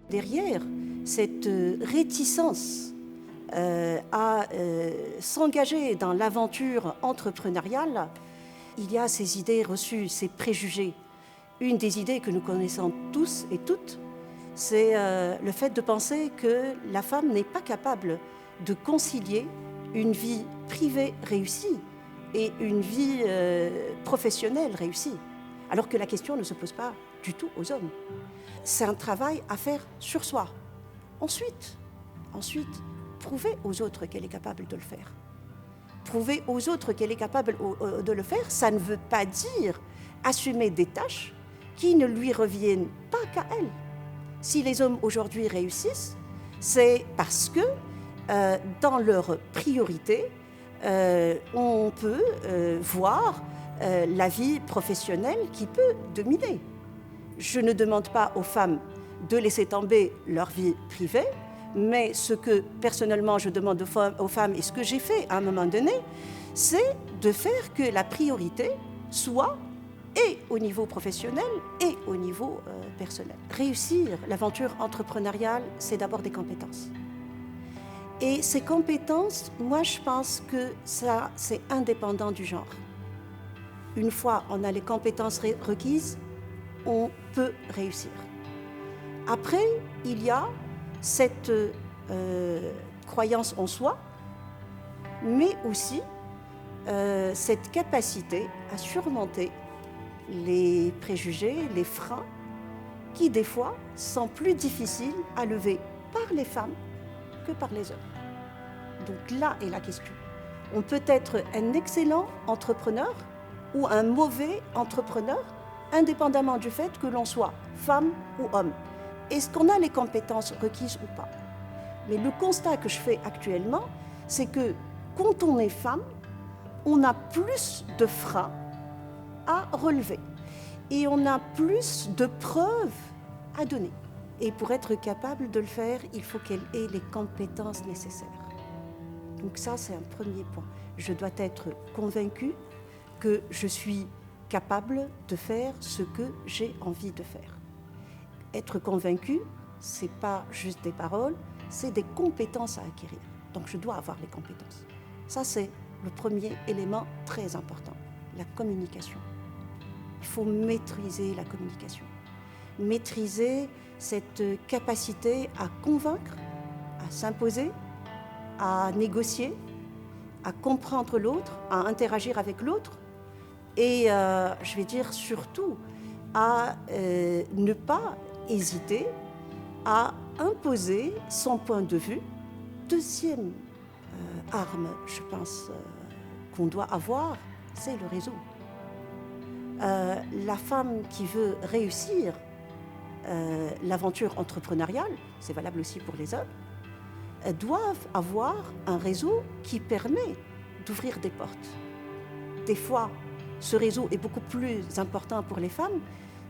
Derrière cette réticence à s'engager dans l'aventure entrepreneuriale, il y a ces idées reçues, ces préjugés. Une des idées que nous connaissons tous et toutes, c'est le fait de penser que la femme n'est pas capable de concilier une vie privée réussie et une vie professionnelle réussie, alors que la question ne se pose pas du tout aux hommes. C'est un travail à faire sur soi. Ensuite, prouver aux autres qu'elle est capable de le faire. Prouver aux autres qu'elle est capable de le faire, ça ne veut pas dire assumer des tâches qui ne lui reviennent pas qu'à elle. Si les hommes aujourd'hui réussissent, c'est parce que dans leurs priorités, on peut voir la vie professionnelle qui peut dominer. Je ne demande pas aux femmes de laisser tomber leur vie privée, mais ce que personnellement je demande aux femmes et ce que j'ai fait à un moment donné, c'est de faire que la priorité soit et au niveau professionnel et au niveau personnel. Réussir l'aventure entrepreneuriale, c'est d'abord des compétences. Et ces compétences, moi je pense que ça, c'est indépendant du genre. Une fois on a les compétences requises, on peut réussir. Après, il y a cette croyance en soi, mais aussi cette capacité à surmonter les préjugés, les freins, qui des fois sont plus difficiles à lever par les femmes que par les hommes. Donc là est la question. On peut être un excellent entrepreneur ou un mauvais entrepreneur, indépendamment du fait que l'on soit femme ou homme. Est-ce qu'on a les compétences requises ou pas? Mais le constat que je fais actuellement, c'est que quand on est femme, on a plus de freins à relever et on a plus de preuves à donner. Et pour être capable de le faire, il faut qu'elle ait les compétences nécessaires. Donc ça, c'est un premier point. Je dois être convaincue que je suis capable de faire ce que j'ai envie de faire. Être convaincue, ce n'est pas juste des paroles, c'est des compétences à acquérir. Donc je dois avoir les compétences. Ça, c'est le premier élément très important, la communication. Il faut maîtriser la communication. Maîtriser cette capacité à convaincre, à s'imposer, à négocier, à comprendre l'autre, à interagir avec l'autre et, je vais dire surtout, à ne pas hésiter à imposer son point de vue. Deuxième arme, je pense, qu'on doit avoir, c'est le réseau. La femme qui veut réussir l'aventure entrepreneuriale, c'est valable aussi pour les hommes, doivent avoir un réseau qui permet d'ouvrir des portes. Des fois, ce réseau est beaucoup plus important pour les femmes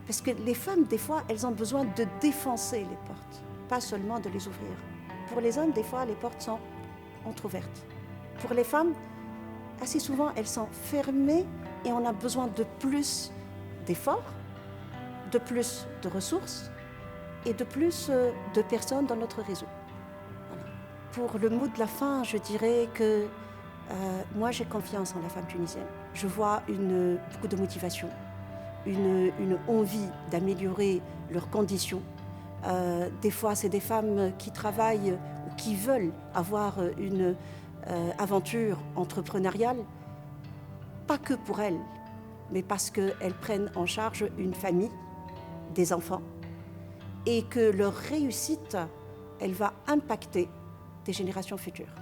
parce que les femmes, des fois, elles ont besoin de défoncer les portes, pas seulement de les ouvrir. Pour les hommes, des fois, les portes sont entrouvertes. Pour les femmes, assez souvent, elles sont fermées et on a besoin de plus d'efforts, de plus de ressources et de plus de personnes dans notre réseau. Voilà. Pour le mot de la fin, je dirais que moi, j'ai confiance en la femme tunisienne. Je vois beaucoup de motivation, une envie d'améliorer leurs conditions. Des fois, c'est des femmes qui travaillent ou qui veulent avoir une aventure entrepreneuriale, pas que pour elles, mais parce qu'elles prennent en charge une famille, des enfants, et que leur réussite, elle va impacter des générations futures.